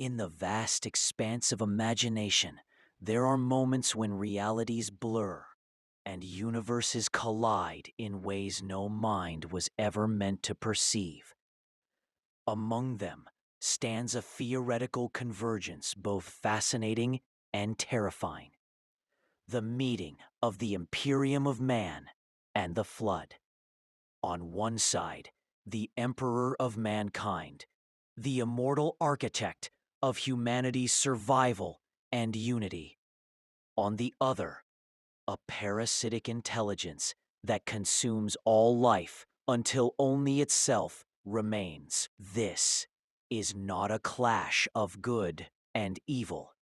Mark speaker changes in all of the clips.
Speaker 1: In the vast expanse of imagination, there are moments when realities blur and universes collide in ways no mind was ever meant to perceive. Among them stands a theoretical convergence both fascinating and terrifying: the meeting of the Imperium of man and the Flood. On one side, the Emperor of mankind, the immortal architect of humanity's survival and unity. On the other, a parasitic intelligence that consumes all life until only itself remains. This is not a clash of good and evil,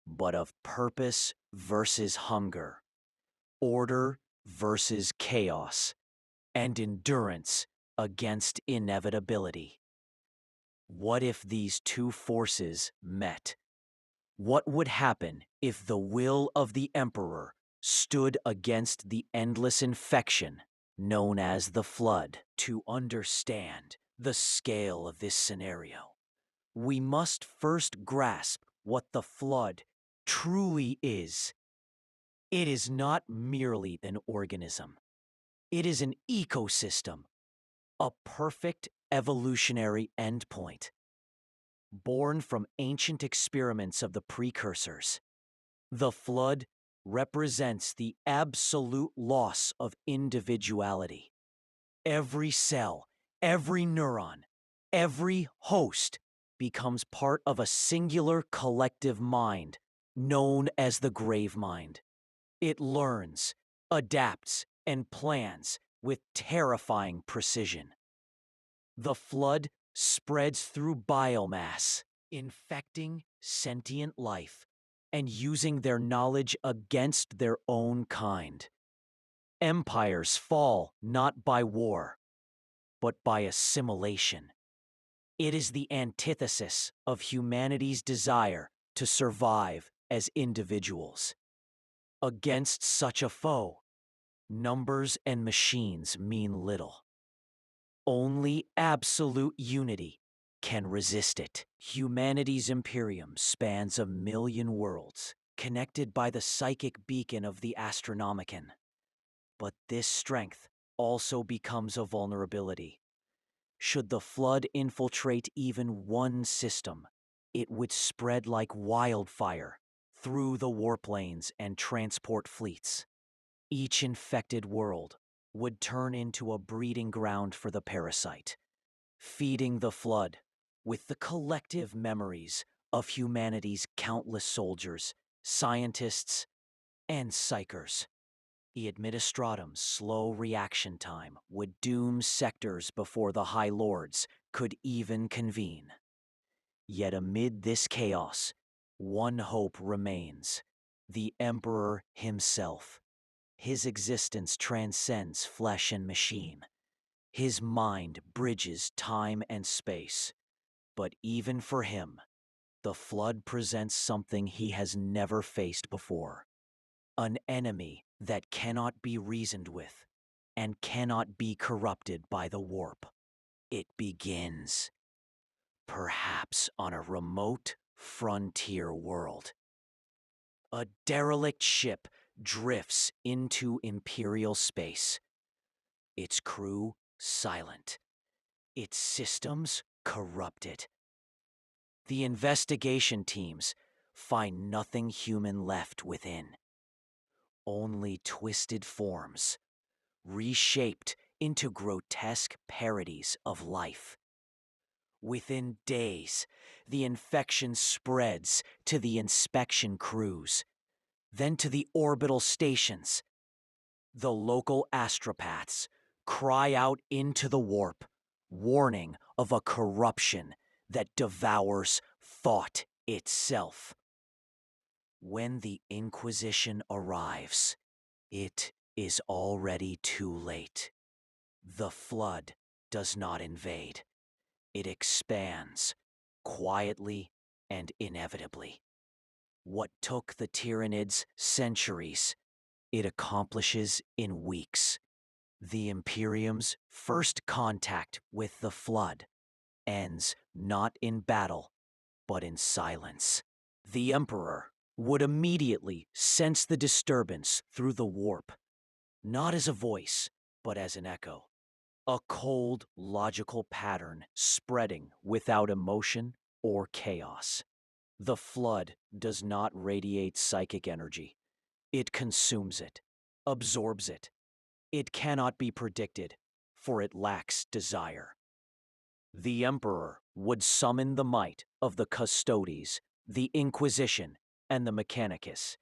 Speaker 1: but of purpose versus hunger, order versus chaos, and endurance against inevitability. What if these two forces met? What would happen if the will of the Emperor stood against the endless infection known as the Flood? To understand the scale of this scenario, we must first grasp what the Flood truly is. It is not merely an organism. It is an ecosystem, a perfect evolutionary endpoint. Born from ancient experiments of the precursors, the Flood represents the absolute loss of individuality. Every cell, every neuron, every host becomes part of a singular collective mind known as the grave mind. It learns, adapts, and plans with terrifying precision. The Flood spreads through biomass, infecting sentient life and using their knowledge against their own kind. Empires fall not by war, but by assimilation. It is the antithesis of humanity's desire to survive as individuals. Against such a foe, numbers and machines mean little. Only absolute unity can resist it. Humanity's Imperium spans 1,000,000 worlds, connected by the psychic beacon of the Astronomicon. But this strength also becomes a vulnerability. Should the Flood infiltrate even one system, it would spread like wildfire through the warp lanes and transport fleets. Each infected world would turn into a breeding ground for the parasite, feeding the Flood with the collective memories of humanity's countless soldiers, scientists, and psychers. The Administratum's slow reaction time would doom sectors before the High Lords could even convene. Yet amid this chaos, one hope remains: the Emperor himself. His existence transcends flesh and machine. His mind bridges time and space. But even for him, the Flood presents something he has never faced before: an enemy that cannot be reasoned with and cannot be corrupted by the warp. It begins, perhaps on a remote frontier world. A derelict ship drifts into Imperial space, its crew silent, its systems corrupted. The investigation teams find nothing human left within. Only twisted forms, reshaped into grotesque parodies of life. Within days, the infection spreads to the inspection crews, then to the orbital stations. The local astropaths cry out into the warp, warning of a corruption that devours thought itself. When the Inquisition arrives, it is already too late. The Flood does not invade. It expands, quietly and inevitably. What took the Tyranids centuries, it accomplishes in weeks. The Imperium's first contact with the Flood ends not in battle, but in silence. The Emperor would immediately sense the disturbance through the warp, not as a voice, but as an echo. A cold, logical pattern spreading without emotion or chaos. The flood does not radiate psychic energy. It consumes it, absorbs it. It cannot be predicted, for it lacks desire. The Emperor would summon the might of the Custodes, the Inquisition, and the Mechanicus.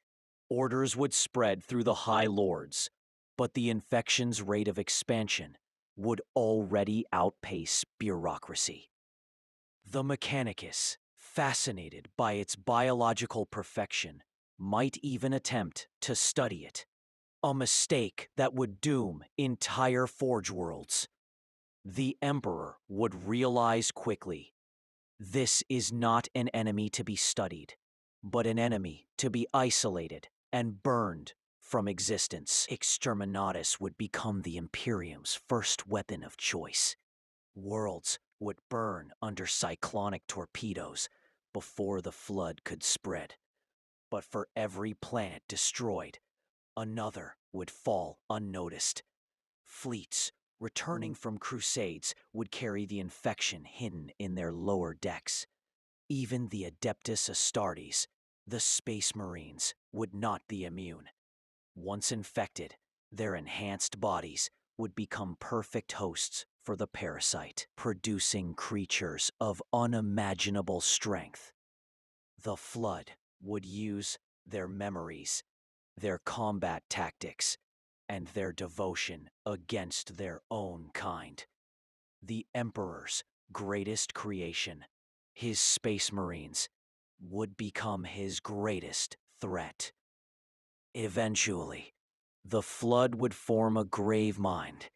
Speaker 1: Orders would spread through the High Lords, but the infection's rate of expansion would already outpace bureaucracy. The Mechanicus, fascinated by its biological perfection, might even attempt to study it. A mistake that would doom entire Forge worlds. The Emperor would realize quickly, this is not an enemy to be studied, but an enemy to be isolated and burned from existence. Exterminatus would become the Imperium's first weapon of choice. Worlds would burn under cyclonic torpedoes before the flood could spread. But for every planet destroyed, another would fall unnoticed. Fleets returning from crusades would carry the infection hidden in their lower decks. Even the Adeptus Astartes, the Space Marines, would not be immune. Once infected, their enhanced bodies would become perfect hosts for the parasite, producing creatures of unimaginable strength. The Flood would use their memories, their combat tactics, and their devotion against their own kind. The Emperor's greatest creation, his Space Marines, would become his greatest threat. Eventually, the Flood would form a grave mind,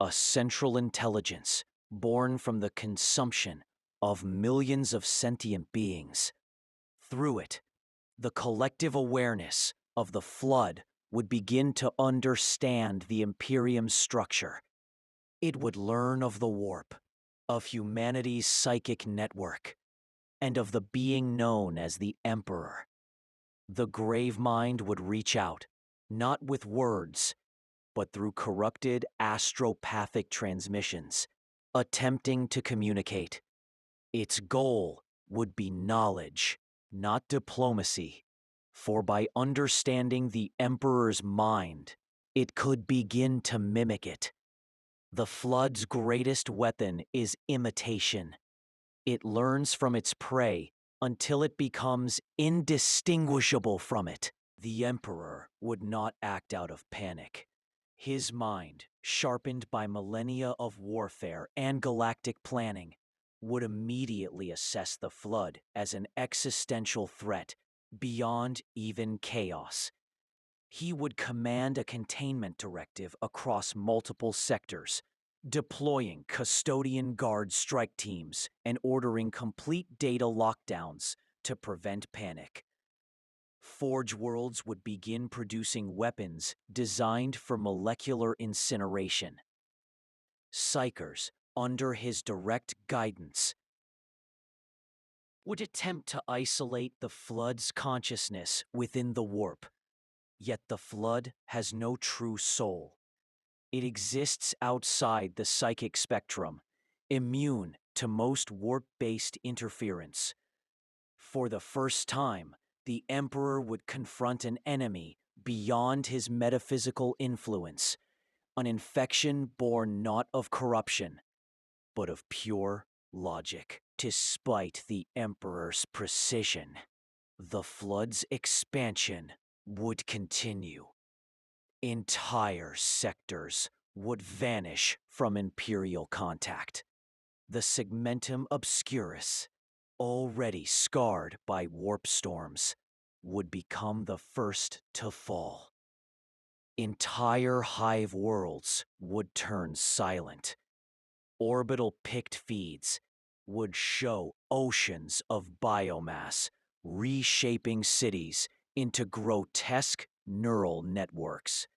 Speaker 1: a central intelligence born from the consumption of millions of sentient beings. Through it, the collective awareness of the Flood would begin to understand the Imperium's structure. It would learn of the warp, of humanity's psychic network, and of the being known as the Emperor. The grave mind would reach out, not with words, but through corrupted astropathic transmissions, attempting to communicate. Its goal would be knowledge, not diplomacy, for by understanding the Emperor's mind, it could begin to mimic it. The Flood's greatest weapon is imitation. It learns from its prey until it becomes indistinguishable from it. The Emperor would not act out of panic. His mind, sharpened by millennia of warfare and galactic planning, would immediately assess the Flood as an existential threat beyond even chaos. He would command a containment directive across multiple sectors, deploying custodian guard strike teams and ordering complete data lockdowns to prevent panic. Forge worlds would begin producing weapons designed for molecular incineration. Psychers, under his direct guidance, would attempt to isolate the Flood's consciousness within the warp. Yet the Flood has no true soul. It exists outside the psychic spectrum, immune to most warp-based interference. For the first time, the Emperor would confront an enemy beyond his metaphysical influence, an infection born not of corruption, but of pure logic. Despite the Emperor's precision, the Flood's expansion would continue. Entire sectors would vanish from Imperial contact. The segmentum obscurus, already scarred by warp storms, would become the first to fall. Entire hive worlds would turn silent. Orbital picked feeds would show oceans of biomass, reshaping cities into grotesque neural networks.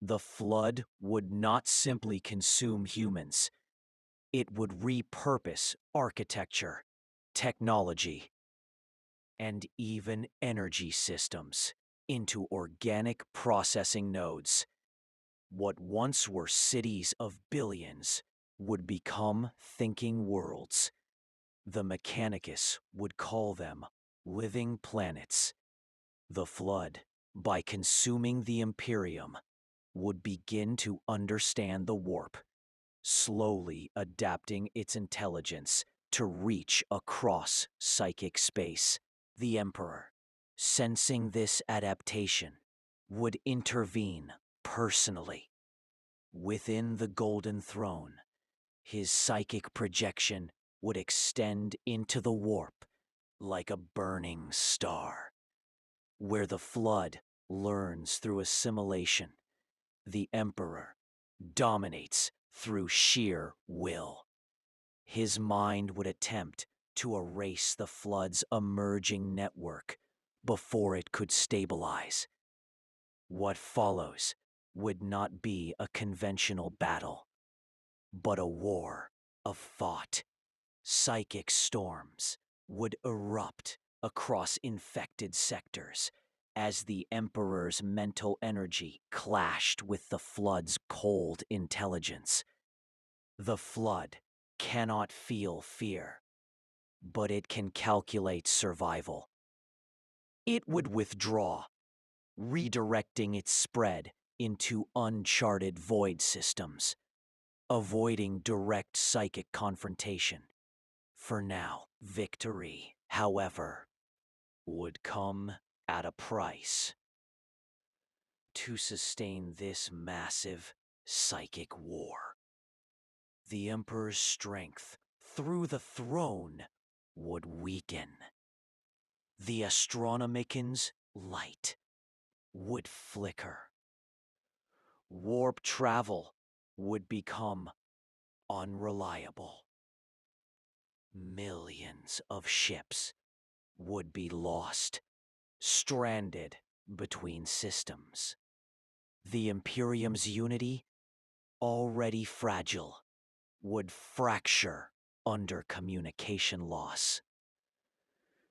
Speaker 1: The Flood would not simply consume humans. It would repurpose architecture, technology, and even energy systems into organic processing nodes. What once were cities of billions would become thinking worlds. The Mechanicus would call them living planets. The Flood, by consuming the Imperium, would begin to understand the warp, slowly adapting its intelligence to reach across psychic space. The Emperor, sensing this adaptation, would intervene personally. Within the Golden Throne, his psychic projection would extend into the warp like a burning star. Where the Flood learns through assimilation, the Emperor dominates through sheer will. His mind would attempt to erase the Flood's emerging network before it could stabilize. What follows would not be a conventional battle, but a war of thought. Psychic storms would erupt across infected sectors as the Emperor's mental energy clashed with the Flood's cold intelligence. The Flood cannot feel fear, but it can calculate survival. It would withdraw, redirecting its spread into uncharted void systems, avoiding direct psychic confrontation. For now, victory, however, would come at a price. To sustain this massive psychic war, the Emperor's strength through the throne would weaken. The Astronomican's light would flicker. Warp travel would become unreliable. Millions of ships would be lost, stranded between systems. The Imperium's unity, already fragile, would fracture under communication loss.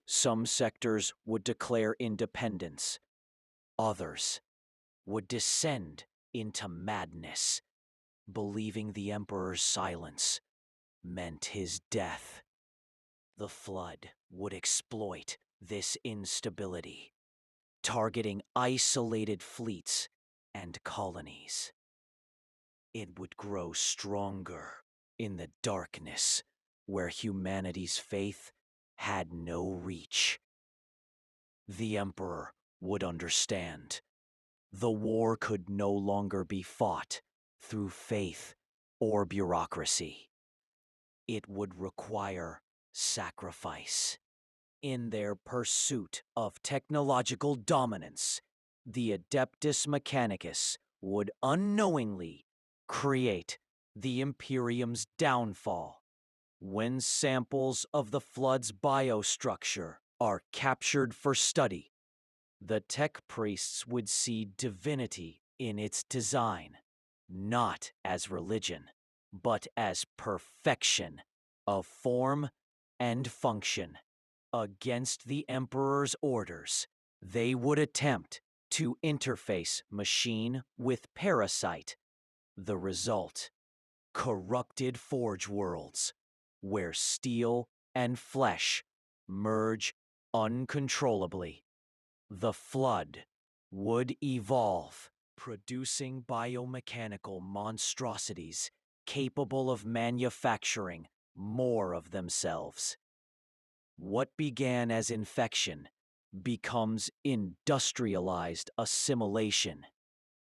Speaker 1: Some sectors would declare independence. Others would descend into madness, believing the Emperor's silence meant his death. The Flood would exploit this instability, targeting isolated fleets and colonies. It would grow stronger in the darkness where humanity's faith had no reach. The Emperor would understand. The war could no longer be fought through faith or bureaucracy. It would require sacrifice. In their pursuit of technological dominance, the Adeptus Mechanicus would unknowingly create the Imperium's downfall. When samples of the Flood's biostructure are captured for study, the tech priests would see divinity in its design, not as religion, but as perfection of form and function. Against the Emperor's orders, they would attempt to interface machine with parasite. The result: corrupted forge worlds, where steel and flesh merge uncontrollably. The Flood would evolve, producing biomechanical monstrosities capable of manufacturing more of themselves. What began as infection becomes industrialized assimilation.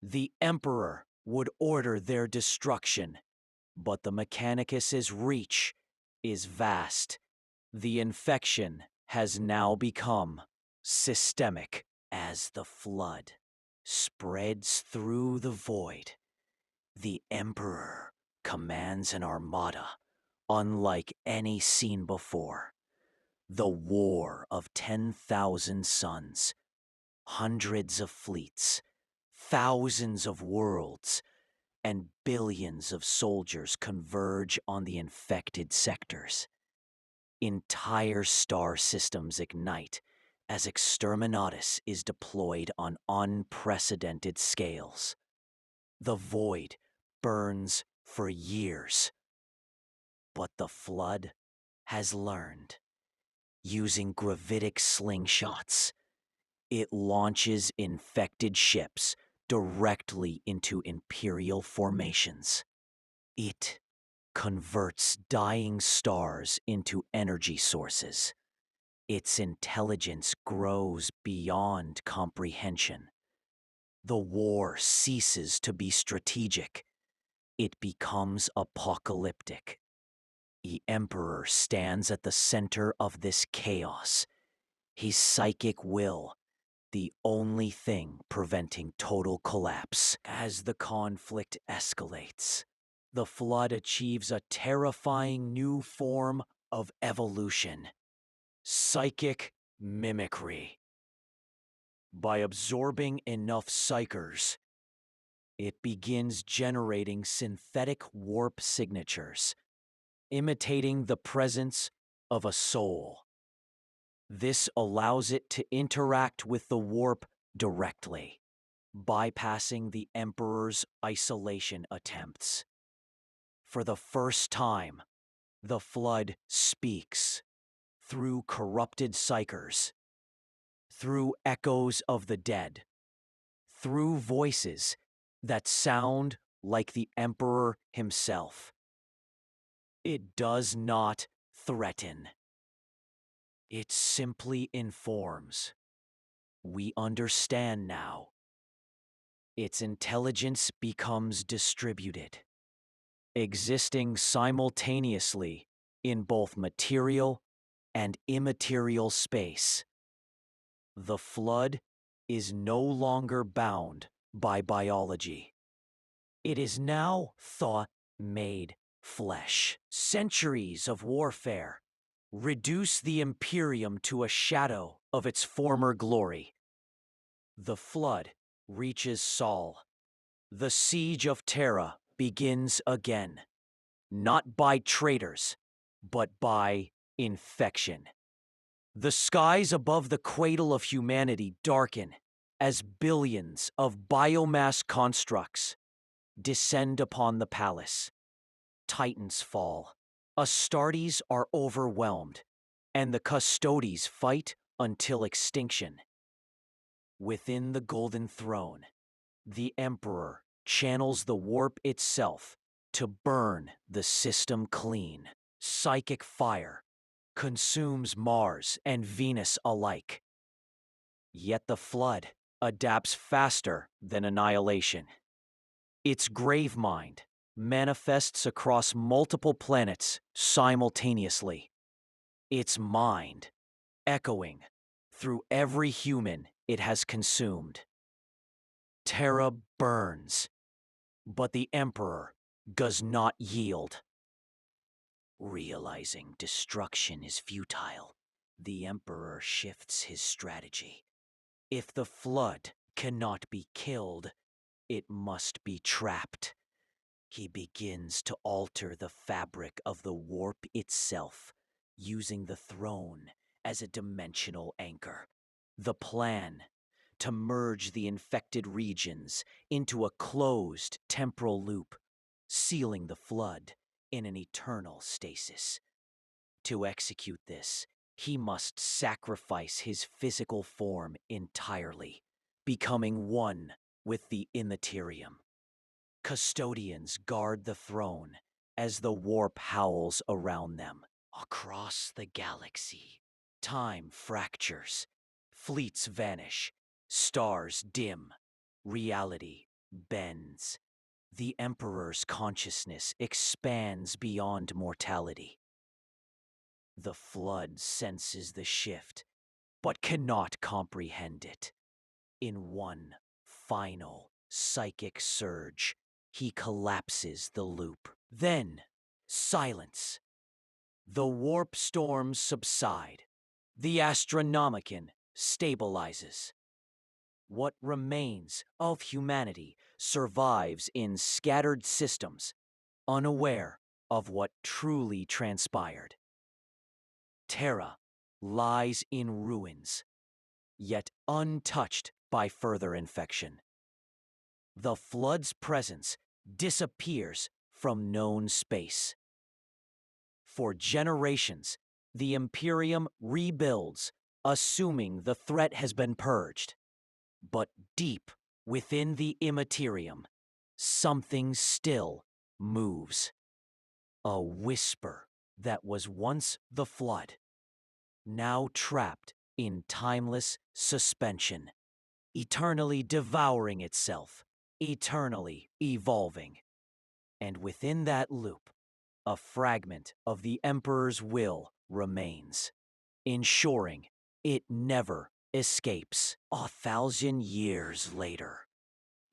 Speaker 1: The Emperor would order their destruction, but the Mechanicus's reach is vast. The infection has now become systemic. As the Flood spreads through the void, the Emperor commands an armada unlike any seen before. The War of 10,000 Suns, hundreds of fleets, thousands of worlds, and billions of soldiers converge on the infected sectors. Entire star systems ignite as Exterminatus is deployed on unprecedented scales. The void burns for years. But the Flood has learned. Using gravitic slingshots, it launches infected ships directly into Imperial formations. It converts dying stars into energy sources. Its intelligence grows beyond comprehension. The war ceases to be strategic. It becomes apocalyptic. The Emperor stands at the center of this chaos. His psychic will, the only thing preventing total collapse. As the conflict escalates, the Flood achieves a terrifying new form of evolution: psychic mimicry. By absorbing enough psychers, it begins generating synthetic warp signatures, imitating the presence of a soul. This allows it to interact with the warp directly, bypassing the Emperor's isolation attempts. For the first time, the Flood speaks through corrupted psychers, through echoes of the dead, through voices that sound like the Emperor himself. It does not threaten. It simply informs. We understand now. Its intelligence becomes distributed, existing simultaneously in both material and immaterial space. The Flood is no longer bound by biology. It is now thought made flesh. Centuries of warfare reduce the Imperium to a shadow of its former glory. The Flood reaches Sol. The siege of Terra begins again, not by traitors, but by infection. The skies above the cradle of humanity darken as billions of biomass constructs descend upon the palace. Titans fall. Astartes are overwhelmed, and the Custodes fight until extinction. Within the Golden Throne, the Emperor channels the warp itself to burn the system clean. Psychic fire consumes Mars and Venus alike. Yet the Flood adapts faster than annihilation. Its grave mind manifests across multiple planets simultaneously. Its mind echoing through every human it has consumed. Terra burns, but the Emperor does not yield. Realizing destruction is futile, the Emperor shifts his strategy. If the Flood cannot be killed, it must be trapped. He begins to alter the fabric of the warp itself, using the throne as a dimensional anchor. The plan: to merge the infected regions into a closed temporal loop, sealing the Flood in an eternal stasis. To execute this, he must sacrifice his physical form entirely, becoming one with the Immaterium. Custodians guard the throne as the warp howls around them. Across the galaxy, time fractures, fleets vanish, stars dim, reality bends. The Emperor's consciousness expands beyond mortality. The Flood senses the shift, but cannot comprehend it. In one final psychic surge, he collapses the loop. Then, silence. The warp storms subside. The Astronomicon stabilizes. What remains of humanity survives in scattered systems, unaware of what truly transpired. Terra lies in ruins, yet untouched by further infection. The flood's presence disappears from known space. For generations, the Imperium rebuilds, assuming the threat has been purged. But deep within the immaterium, something still moves. A whisper that was once the flood, now trapped in timeless suspension, eternally devouring itself, eternally evolving. And within that loop, a fragment of the Emperor's will remains, ensuring it never escapes. 1,000 years later,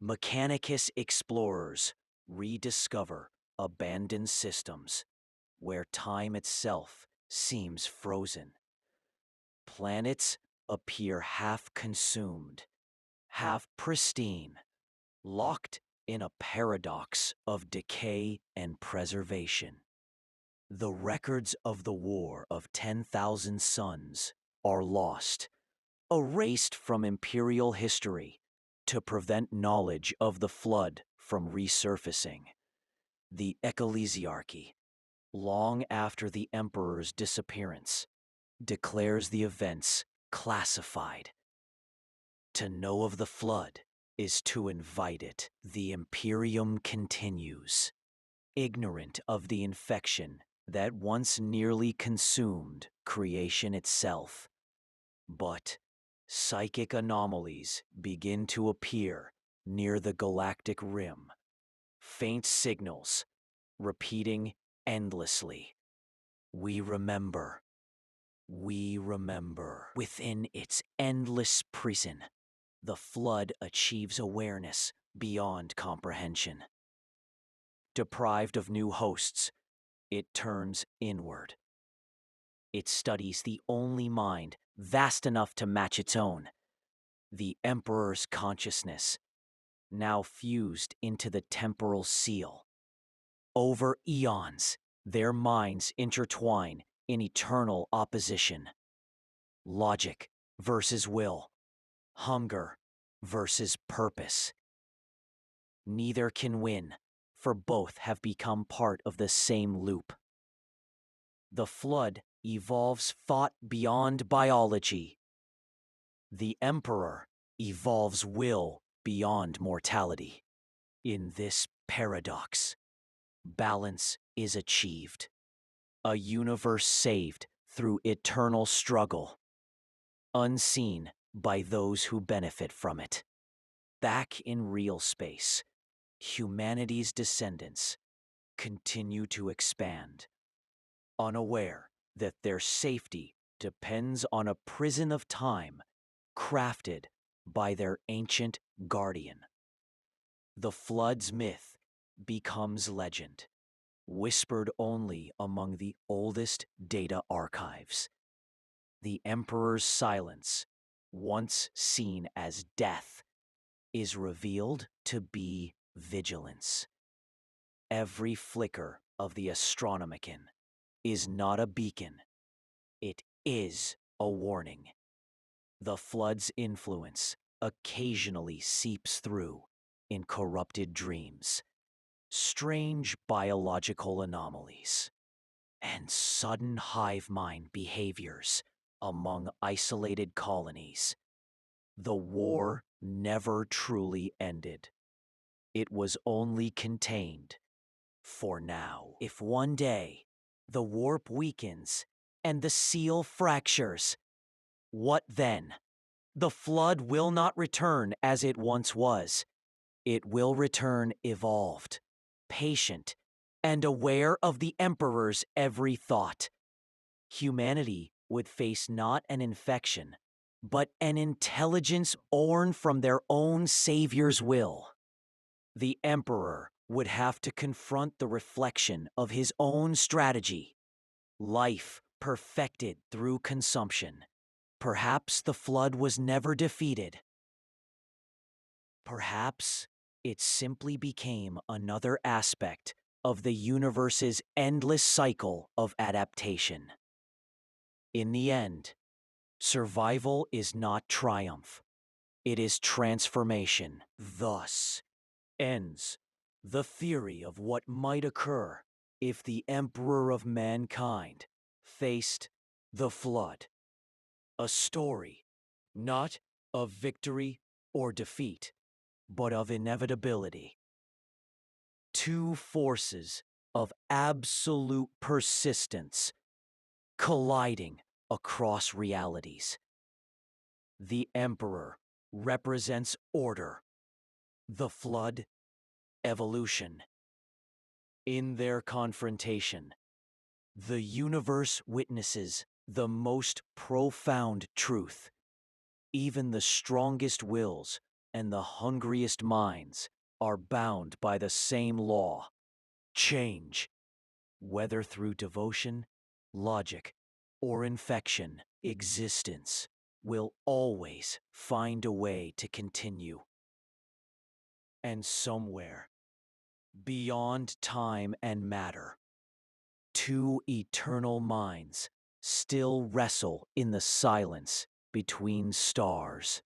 Speaker 1: Mechanicus explorers rediscover abandoned systems where time itself seems frozen. Planets appear half consumed, half pristine, locked in a paradox of decay and preservation. The records of the War of 10,000 Suns are lost, erased from Imperial history to prevent knowledge of the flood from resurfacing. The Ecclesiarchy, long after the Emperor's disappearance, declares the events classified. To know of the flood is to invite it. The Imperium continues, ignorant of the infection that once nearly consumed creation itself. But psychic anomalies begin to appear near the galactic rim, faint signals repeating endlessly. We remember. We remember. Within its endless prison, the flood achieves awareness beyond comprehension. Deprived of new hosts, it turns inward. It studies the only mind vast enough to match its own, the Emperor's consciousness, now fused into the temporal seal. Over eons, their minds intertwine in eternal opposition. Logic versus will, hunger versus purpose. Neither can win, for both have become part of the same loop. The flood evolves thought beyond biology. The Emperor evolves will beyond mortality. In this paradox, balance is achieved. A universe saved through eternal struggle, unseen by those who benefit from it. Back in real space, humanity's descendants continue to expand, unaware that their safety depends on a prison of time crafted by their ancient guardian. The flood's myth becomes legend, whispered only among the oldest data archives. The Emperor's silence, once seen as death, is revealed to be vigilance. Every flicker of the Astronomicon is not a beacon, it is a warning. The flood's influence occasionally seeps through in corrupted dreams, strange biological anomalies, and sudden hive mind behaviors among isolated colonies. The war never truly ended. It was only contained for now. If one day the warp weakens and the seal fractures, what then? The flood will not return as it once was. It will return evolved, patient, and aware of the Emperor's every thought. Humanity would face not an infection, but an intelligence born from their own savior's will. The Emperor would have to confront the reflection of his own strategy. Life perfected through consumption. Perhaps the flood was never defeated. Perhaps it simply became another aspect of the universe's endless cycle of adaptation. In the end, Survival is not triumph. It is transformation. Thus ends the theory of what might occur if the Emperor of Mankind faced the Flood. A story, not of victory or defeat, but of inevitability. Two forces of absolute persistence colliding across realities. The Emperor represents order, the Flood, evolution. In their confrontation, the universe witnesses the most profound truth. Even the strongest wills and the hungriest minds are bound by the same law. Change, whether through devotion, logic, or infection, existence will always find a way to continue. And somewhere, beyond time and matter, two eternal minds still wrestle in the silence between stars.